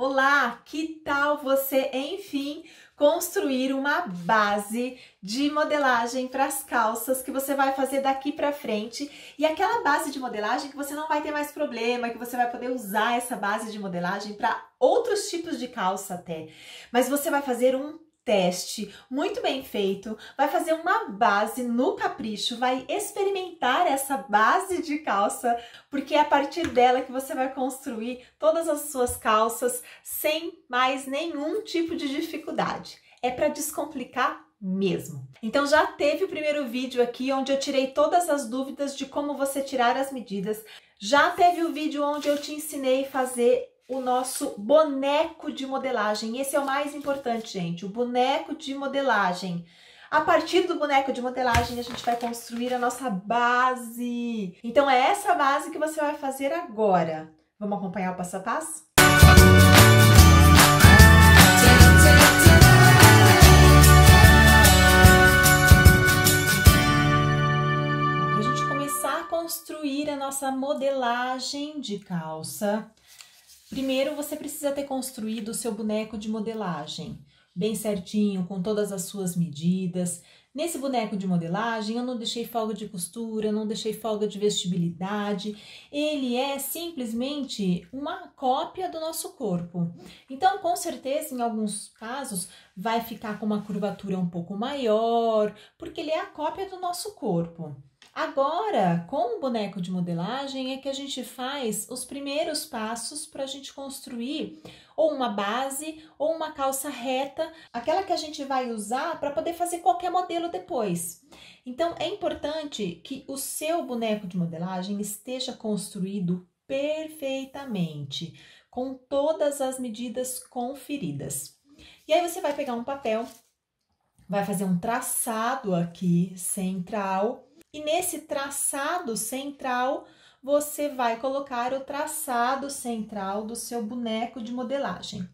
Olá, que tal você, enfim, construir uma base de modelagem para as calças que você vai fazer daqui para frente e aquela base de modelagem que você não vai ter mais problema, que você vai poder usar essa base de modelagem para outros tipos de calça até, mas você vai fazer um teste muito bem feito, vai fazer uma base no capricho, vai experimentar essa base de calça, porque é a partir dela que você vai construir todas as suas calças sem mais nenhum tipo de dificuldade. É para descomplicar mesmo. Então já teve o primeiro vídeo aqui onde eu tirei todas as dúvidas de como você tirar as medidas. Já teve o vídeo onde eu te ensinei a fazer o nosso boneco de modelagem. Esse é o mais importante, gente, o boneco de modelagem. A partir do boneco de modelagem, a gente vai construir a nossa base. Então, é essa base que você vai fazer agora. Vamos acompanhar o passo a passo? Para a gente começar a construir a nossa modelagem de calça, primeiro, você precisa ter construído o seu boneco de modelagem, bem certinho, com todas as suas medidas. Nesse boneco de modelagem, eu não deixei folga de costura, não deixei folga de vestibilidade. Ele é simplesmente uma cópia do nosso corpo. Então, com certeza, em alguns casos, vai ficar com uma curvatura um pouco maior, porque ele é a cópia do nosso corpo. Agora, com o boneco de modelagem, é que a gente faz os primeiros passos para a gente construir ou uma base ou uma calça reta, aquela que a gente vai usar para poder fazer qualquer modelo depois. Então, é importante que o seu boneco de modelagem esteja construído perfeitamente, com todas as medidas conferidas. E aí você vai pegar um papel, vai fazer um traçado aqui central. E nesse traçado central, você vai colocar o traçado central do seu boneco de modelagem.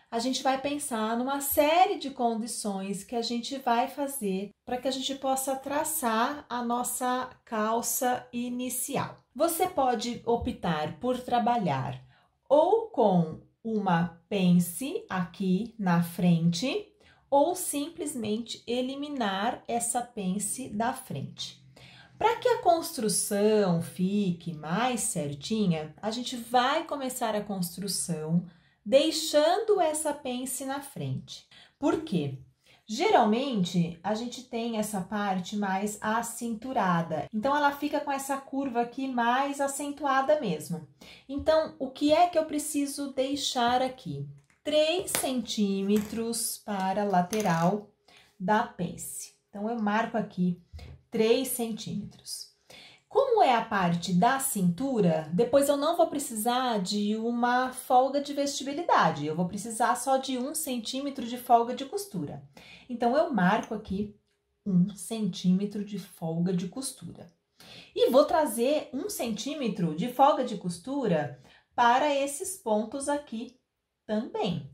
A gente vai pensar numa série de condições que a gente vai fazer para que a gente possa traçar a nossa calça inicial. Você pode optar por trabalhar ou com uma pence aqui na frente, ou simplesmente eliminar essa pence da frente. Para que a construção fique mais certinha, a gente vai começar a construção deixando essa pence na frente. Por quê? Geralmente, a gente tem essa parte mais acinturada, então ela fica com essa curva aqui mais acentuada mesmo. Então, o que é que eu preciso deixar aqui? 3 centímetros para a lateral da pence. Então, eu marco aqui 3 centímetros. Como é a parte da cintura, depois eu não vou precisar de uma folga de vestibilidade, eu vou precisar só de 1 centímetro de folga de costura. Então, eu marco aqui 1 centímetro de folga de costura. E vou trazer 1 centímetro de folga de costura para esses pontos aqui também.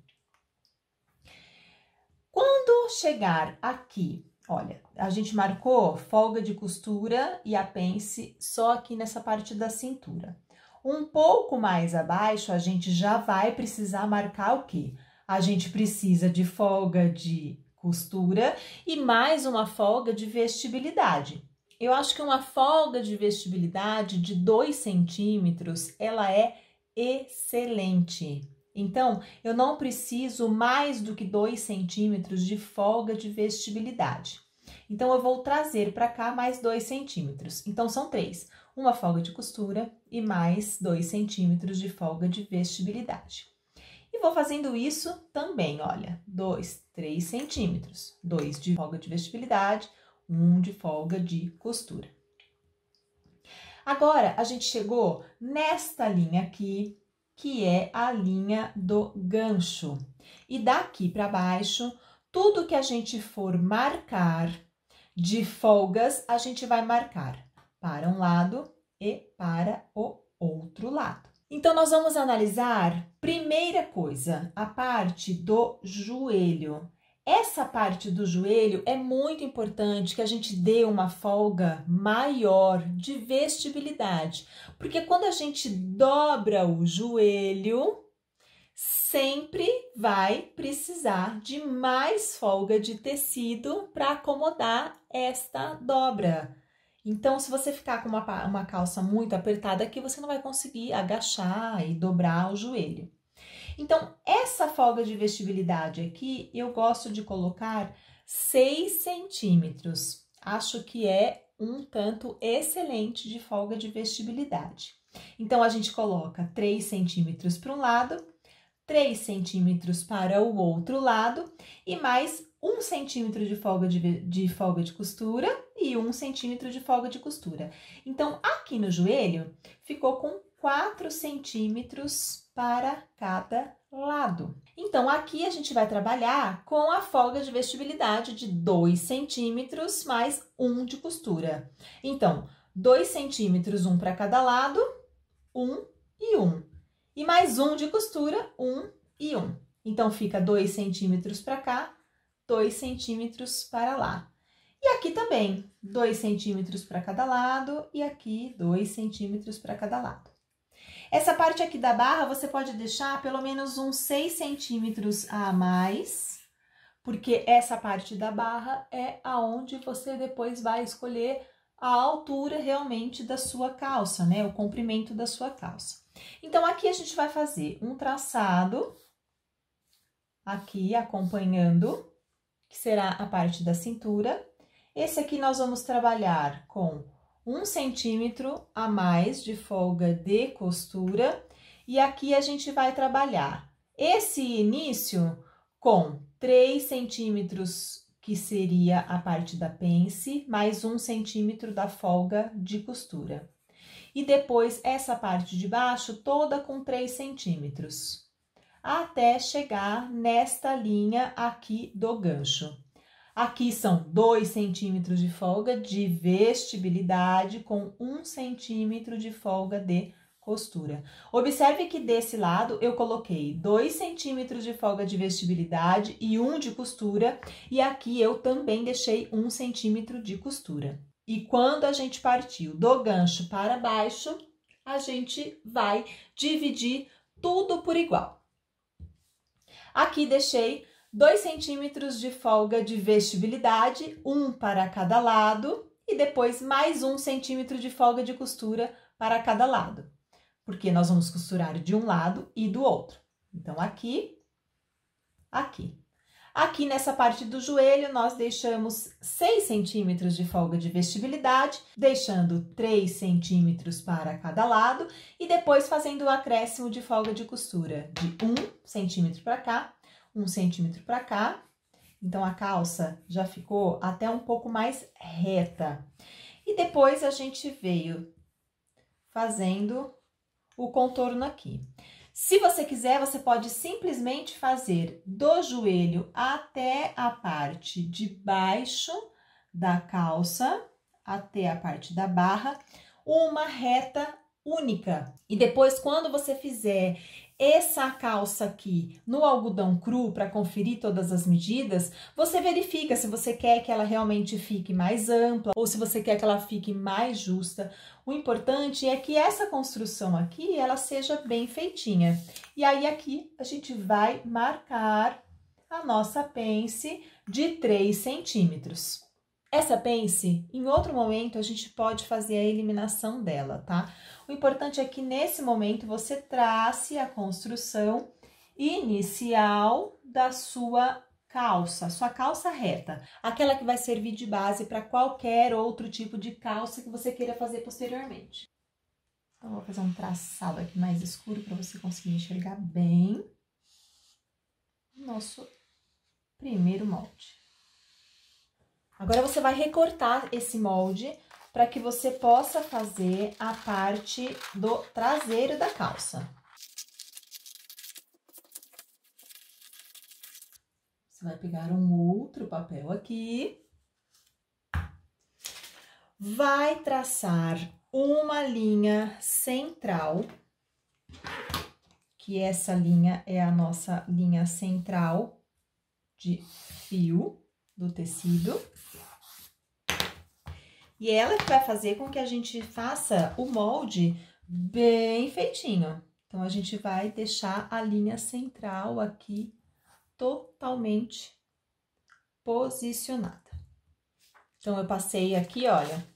Quando chegar aqui, olha, a gente marcou folga de costura e a pence só aqui nessa parte da cintura. Um pouco mais abaixo, a gente já vai precisar marcar o quê? A gente precisa de folga de costura e mais uma folga de vestibilidade. Eu acho que uma folga de vestibilidade de 2 centímetros, ela é excelente. Então, eu não preciso mais do que 2 centímetros de folga de vestibilidade. Então, eu vou trazer para cá mais 2 centímetros. Então, são 3. Uma folga de costura e mais 2 centímetros de folga de vestibilidade. E vou fazendo isso também, olha, 2, 3 centímetros. 2 de folga de vestibilidade, 1 de folga de costura. Agora, a gente chegou nesta linha aqui, que é a linha do gancho. E daqui para baixo, tudo que a gente for marcar de folgas, a gente vai marcar para um lado e para o outro lado. Então, nós vamos analisar, primeira coisa, a parte do joelho. Essa parte do joelho é muito importante que a gente dê uma folga maior de vestibilidade, porque quando a gente dobra o joelho, sempre vai precisar de mais folga de tecido para acomodar esta dobra. Então, se você ficar com uma calça muito apertada aqui, você não vai conseguir agachar e dobrar o joelho. Então, essa folga de vestibilidade aqui, eu gosto de colocar 6 centímetros. Acho que é um tanto excelente de folga de vestibilidade. Então, a gente coloca 3 centímetros para um lado, 3 centímetros para o outro lado e mais 1 centímetro de folga de costura e 1 centímetro de folga de costura. Então, aqui no joelho, ficou com 4 centímetros para cada lado. Então, aqui a gente vai trabalhar com a folga de vestibilidade de 2 centímetros mais 1 de costura. Então, 2 centímetros, 1 para cada lado, 1 e 1. E mais 1 de costura, 1 e 1. Então, fica 2 centímetros para cá, 2 centímetros para lá. E aqui também, 2 centímetros para cada lado e aqui 2 centímetros para cada lado. Essa parte aqui da barra, você pode deixar pelo menos uns 6 centímetros a mais, porque essa parte da barra é aonde você depois vai escolher a altura realmente da sua calça, né? O comprimento da sua calça. Então, aqui a gente vai fazer um traçado, aqui acompanhando, que será a parte da cintura. Esse aqui nós vamos trabalhar com 1 centímetro a mais de folga de costura. E aqui a gente vai trabalhar esse início com 3 centímetros, que seria a parte da pence, mais 1 centímetro da folga de costura. E depois, essa parte de baixo toda com 3 centímetros, até chegar nesta linha aqui do gancho. Aqui são 2 centímetros de folga de vestibilidade com 1 centímetro de folga de costura. Observe que desse lado eu coloquei 2 centímetros de folga de vestibilidade e 1 de costura, e aqui eu também deixei 1 centímetro de costura. E quando a gente partiu do gancho para baixo, a gente vai dividir tudo por igual. Aqui deixei 2 centímetros de folga de vestibilidade, 1 para cada lado, e depois mais 1 centímetro de folga de costura para cada lado, porque nós vamos costurar de um lado e do outro. Então, aqui, aqui. Aqui nessa parte do joelho, nós deixamos 6 centímetros de folga de vestibilidade, deixando 3 centímetros para cada lado, e depois fazendo o acréscimo de folga de costura de 1 centímetro para cá, 1 centímetro para cá. Então, a calça já ficou até um pouco mais reta. E depois, a gente veio fazendo o contorno aqui. Se você quiser, você pode simplesmente fazer do joelho até a parte de baixo da calça, até a parte da barra, uma reta única. E depois, quando você fizer essa calça aqui no algodão cru para conferir todas as medidas, você verifica se você quer que ela realmente fique mais ampla ou se você quer que ela fique mais justa. O importante é que essa construção aqui, ela seja bem feitinha. E aí, aqui, a gente vai marcar a nossa pence de 3 centímetros. Essa pence, em outro momento, a gente pode fazer a eliminação dela, tá? O importante é que, nesse momento, você trace a construção inicial da sua calça reta, aquela que vai servir de base para qualquer outro tipo de calça que você queira fazer posteriormente. Então, vou fazer um traçado aqui mais escuro para você conseguir enxergar bem o nosso primeiro molde. Agora, você vai recortar esse molde para que você possa fazer a parte do traseiro da calça. Você vai pegar um outro papel aqui, vai traçar uma linha central, que essa linha é a nossa linha central de fio do tecido. E ela que vai fazer com que a gente faça o molde bem feitinho. Então, a gente vai deixar a linha central aqui totalmente posicionada. Então, eu passei aqui, olha,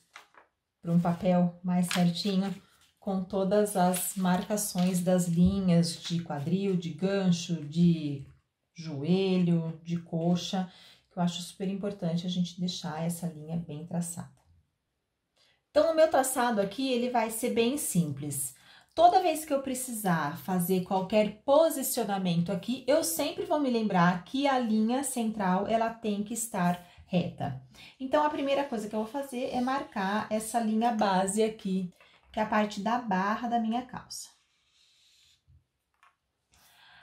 para um papel mais certinho, com todas as marcações das linhas de quadril, de gancho, de joelho, de coxa, que eu acho super importante a gente deixar essa linha bem traçada. Então, o meu traçado aqui, ele vai ser bem simples. Toda vez que eu precisar fazer qualquer posicionamento aqui, eu sempre vou me lembrar que a linha central, ela tem que estar reta. Então, a primeira coisa que eu vou fazer é marcar essa linha base aqui, que é a parte da barra da minha calça.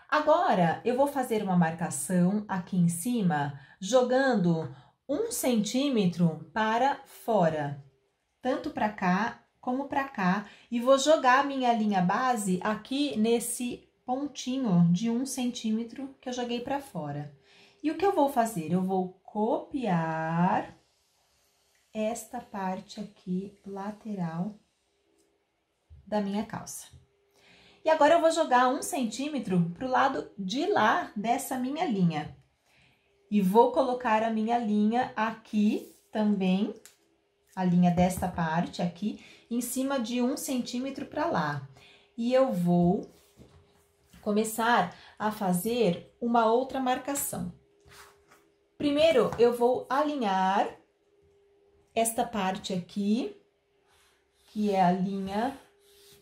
Agora, eu vou fazer uma marcação aqui em cima, jogando 1 centímetro para fora, tanto para cá como para cá, e vou jogar a minha linha base aqui nesse pontinho de 1 centímetro que eu joguei para fora. E o que eu vou fazer? Eu vou copiar esta parte aqui lateral da minha calça. E agora eu vou jogar 1 centímetro pro lado de lá dessa minha linha. E vou colocar a minha linha aqui também, a linha desta parte aqui, em cima de 1 centímetro para lá. E eu vou começar a fazer uma outra marcação. Primeiro, eu vou alinhar esta parte aqui, que é a linha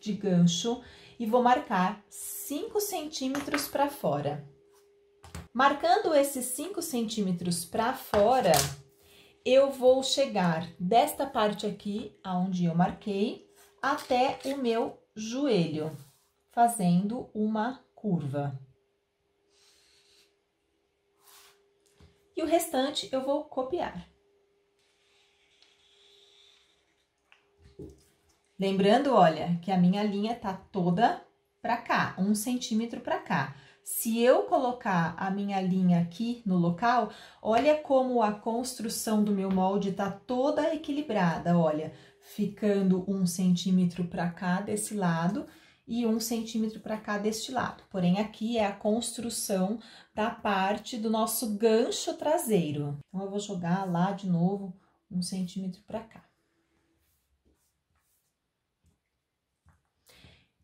de gancho, e vou marcar 5 centímetros para fora. Marcando esses 5 centímetros para fora, eu vou chegar desta parte aqui, aonde eu marquei, até o meu joelho, fazendo uma curva. E o restante eu vou copiar. Lembrando, olha, que a minha linha tá toda para cá, 1 centímetro para cá. Se eu colocar a minha linha aqui no local, olha como a construção do meu molde tá toda equilibrada, olha, ficando 1 centímetro para cá desse lado e 1 centímetro para cá deste lado. Porém, aqui é a construção da parte do nosso gancho traseiro. Então, eu vou jogar lá de novo 1 centímetro para cá.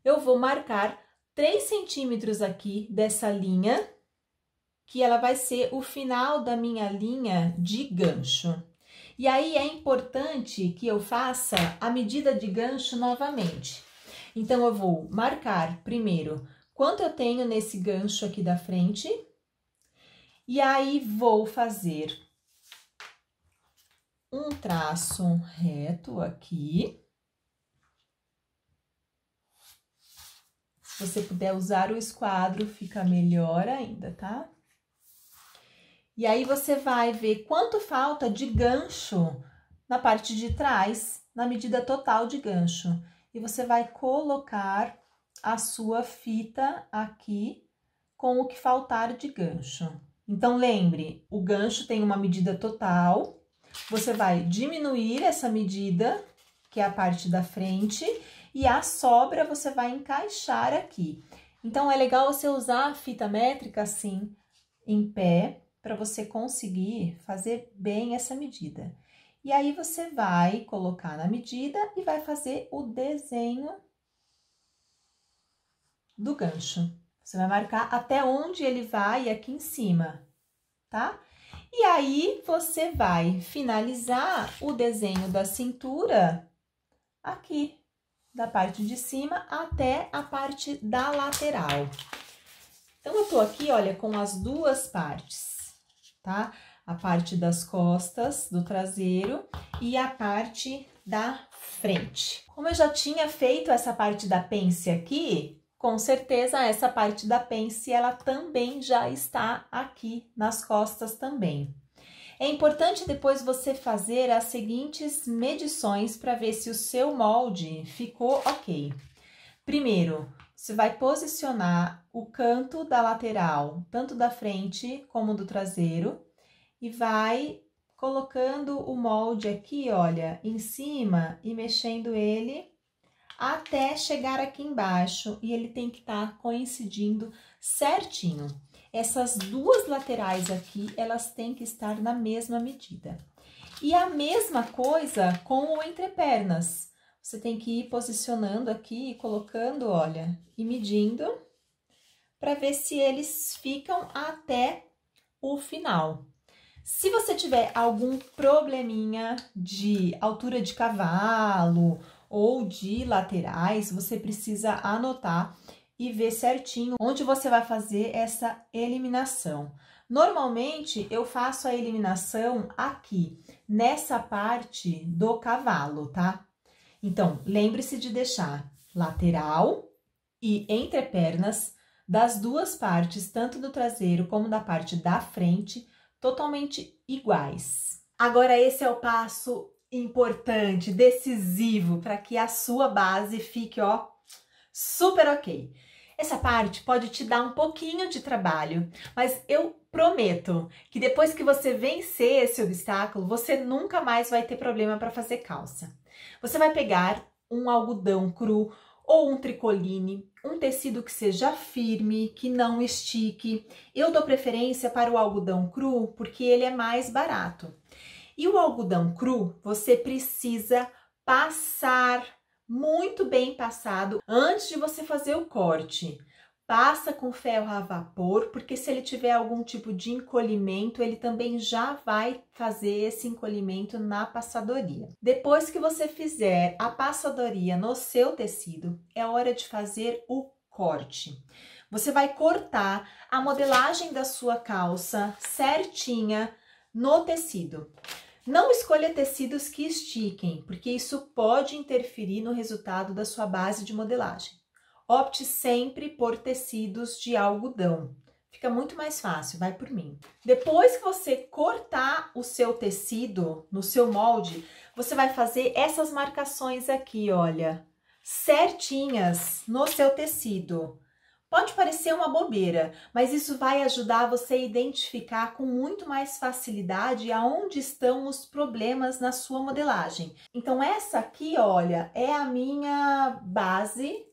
Eu vou marcar 3 centímetros aqui dessa linha, que ela vai ser o final da minha linha de gancho. E aí, é importante que eu faça a medida de gancho novamente. Então, eu vou marcar primeiro quanto eu tenho nesse gancho aqui da frente, e aí vou fazer um traço reto aqui. Se você puder usar o esquadro, fica melhor ainda, tá? E aí, você vai ver quanto falta de gancho na parte de trás, na medida total de gancho. E você vai colocar a sua fita aqui com o que faltar de gancho. Então, lembre, o gancho tem uma medida total, você vai diminuir essa medida, que é a parte da frente, e a sobra você vai encaixar aqui. Então, é legal você usar a fita métrica assim, em pé, para você conseguir fazer bem essa medida. E aí, você vai colocar na medida e vai fazer o desenho do gancho. Você vai marcar até onde ele vai aqui em cima, tá? E aí, você vai finalizar o desenho da cintura aqui, da parte de cima até a parte da lateral. Então, eu tô aqui, olha, com as duas partes, tá? A parte das costas, do traseiro e a parte da frente. Como eu já tinha feito essa parte da pence aqui, com certeza essa parte da pence, ela também já está aqui nas costas também. É importante depois você fazer as seguintes medições para ver se o seu molde ficou ok. Primeiro, você vai posicionar o canto da lateral, tanto da frente como do traseiro, e vai colocando o molde aqui, olha, em cima e mexendo ele até chegar aqui embaixo e ele tem que estar coincidindo certinho. Essas duas laterais aqui, elas têm que estar na mesma medida. E a mesma coisa com o entrepernas. Você tem que ir posicionando aqui e colocando, olha, e medindo para ver se eles ficam até o final. Se você tiver algum probleminha de altura de cavalo ou de laterais, você precisa anotar e ver certinho onde você vai fazer essa eliminação. Normalmente, eu faço a eliminação aqui, nessa parte do cavalo, tá? Então, lembre-se de deixar lateral e entrepernas das duas partes, tanto do traseiro como da parte da frente, totalmente iguais. Agora, esse é o passo importante, decisivo, para que a sua base fique, ó, super ok. Essa parte pode te dar um pouquinho de trabalho, mas eu prometo que depois que você vencer esse obstáculo, você nunca mais vai ter problema para fazer calça. Você vai pegar um algodão cru ou um tricoline, um tecido que seja firme, que não estique. Eu dou preferência para o algodão cru porque ele é mais barato. E o algodão cru, você precisa passar muito bem passado antes de você fazer o corte. Passa com ferro a vapor, porque se ele tiver algum tipo de encolhimento, ele também já vai fazer esse encolhimento na passadoria. Depois que você fizer a passadoria no seu tecido, é hora de fazer o corte. Você vai cortar a modelagem da sua calça certinha no tecido. Não escolha tecidos que estiquem, porque isso pode interferir no resultado da sua base de modelagem. Opte sempre por tecidos de algodão. Fica muito mais fácil, vai por mim. Depois que você cortar o seu tecido no seu molde, você vai fazer essas marcações aqui, olha, certinhas no seu tecido. Pode parecer uma bobeira, mas isso vai ajudar você a identificar com muito mais facilidade aonde estão os problemas na sua modelagem. Então, essa aqui, olha, é a minha base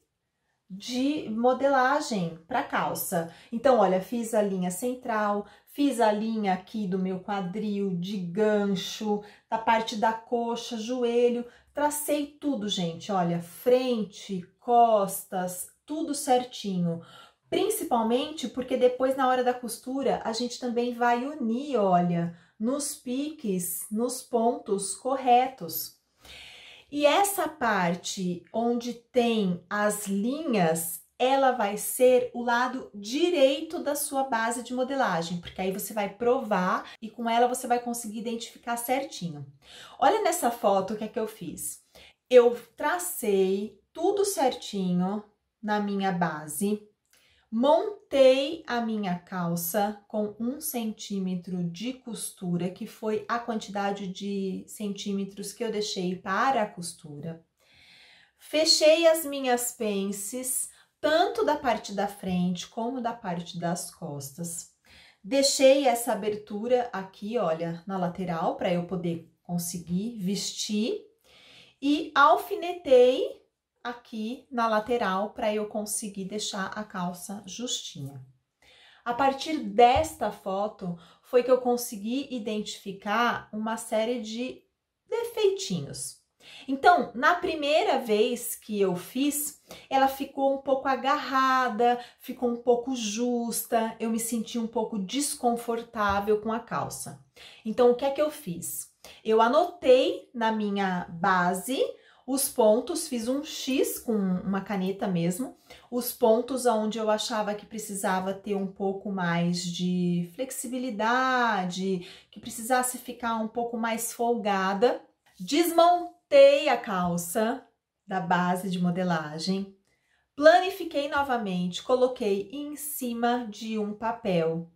de modelagem para calça. Então, olha, fiz a linha central, fiz a linha aqui do meu quadril, de gancho, da parte da coxa, joelho, tracei tudo, gente, olha, frente, costas, tudo certinho. Principalmente porque depois, na hora da costura, a gente também vai unir, olha, nos piques, nos pontos corretos. E essa parte onde tem as linhas, ela vai ser o lado direito da sua base de modelagem, porque aí você vai provar e com ela você vai conseguir identificar certinho. Olha nessa foto o que é que eu fiz. Eu tracei tudo certinho na minha base, montei a minha calça com 1 centímetro de costura, que foi a quantidade de centímetros que eu deixei para a costura. Fechei as minhas pences, tanto da parte da frente como da parte das costas. Deixei essa abertura aqui, olha, na lateral, para eu poder conseguir vestir. E alfinetei aqui na lateral para eu conseguir deixar a calça justinha. A partir desta foto foi que eu consegui identificar uma série de defeitinhos. Então, na primeira vez que eu fiz, ela ficou um pouco agarrada, ficou um pouco justa, eu me senti um pouco desconfortável com a calça. Então, o que é que eu fiz? Eu anotei na minha base os pontos, fiz um X com uma caneta mesmo, os pontos onde eu achava que precisava ter um pouco mais de flexibilidade, que precisasse ficar um pouco mais folgada. Desmontei a calça da base de modelagem, planifiquei novamente, coloquei em cima de um papel,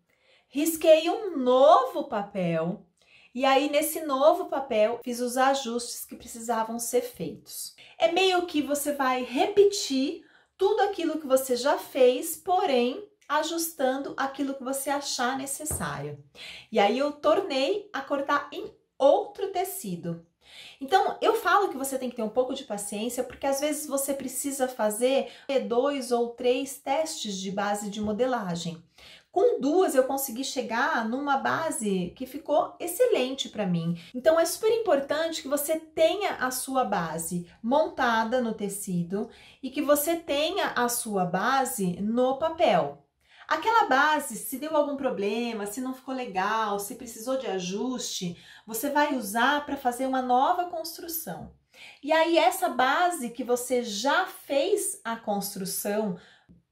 risquei um novo papel. E aí, nesse novo papel, fiz os ajustes que precisavam ser feitos. É meio que você vai repetir tudo aquilo que você já fez, porém, ajustando aquilo que você achar necessário. E aí, eu tornei a cortar em outro tecido. Então, eu falo que você tem que ter um pouco de paciência, porque às vezes você precisa fazer 2 ou 3 testes de base de modelagem. Com 2 eu consegui chegar numa base que ficou excelente para mim. Então é super importante que você tenha a sua base montada no tecido e que você tenha a sua base no papel. Aquela base, se deu algum problema, se não ficou legal, se precisou de ajuste, você vai usar para fazer uma nova construção. E aí essa base que você já fez a construção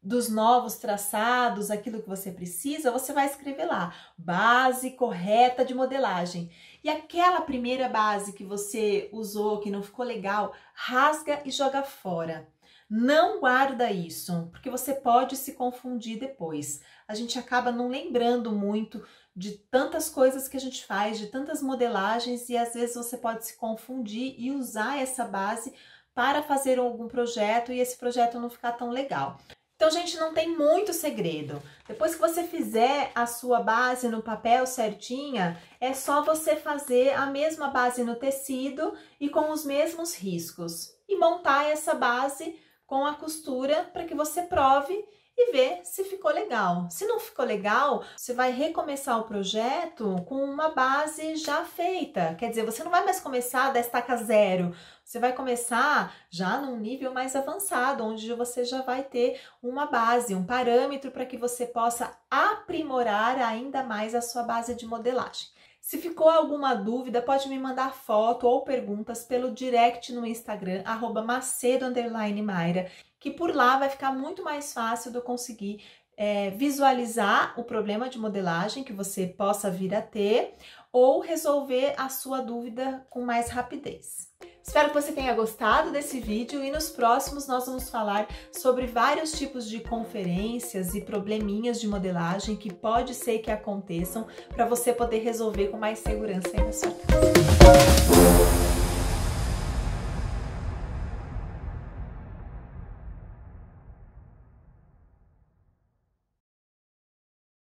dos novos traçados, aquilo que você precisa, você vai escrever lá, base correta de modelagem. E aquela primeira base que você usou, que não ficou legal, rasga e joga fora. Não guarda isso, porque você pode se confundir depois. A gente acaba não lembrando muito de tantas coisas que a gente faz, de tantas modelagens, e às vezes você pode se confundir e usar essa base para fazer algum projeto e esse projeto não ficar tão legal. Então, gente, não tem muito segredo. Depois que você fizer a sua base no papel certinha, é só você fazer a mesma base no tecido e com os mesmos riscos. E montar essa base com a costura para que você prove e ver se ficou legal. Se não ficou legal, você vai recomeçar o projeto com uma base já feita. Quer dizer, você não vai mais começar da estaca zero. Você vai começar já num nível mais avançado, onde você já vai ter uma base, um parâmetro para que você possa aprimorar ainda mais a sua base de modelagem. Se ficou alguma dúvida, pode me mandar foto ou perguntas pelo direct no Instagram, @macedo_Mayra, que por lá vai ficar muito mais fácil de eu conseguir visualizar o problema de modelagem que você possa vir a ter ou resolver a sua dúvida com mais rapidez. Espero que você tenha gostado desse vídeo e nos próximos nós vamos falar sobre vários tipos de conferências e probleminhas de modelagem que pode ser que aconteçam para você poder resolver com mais segurança aí na sua casa.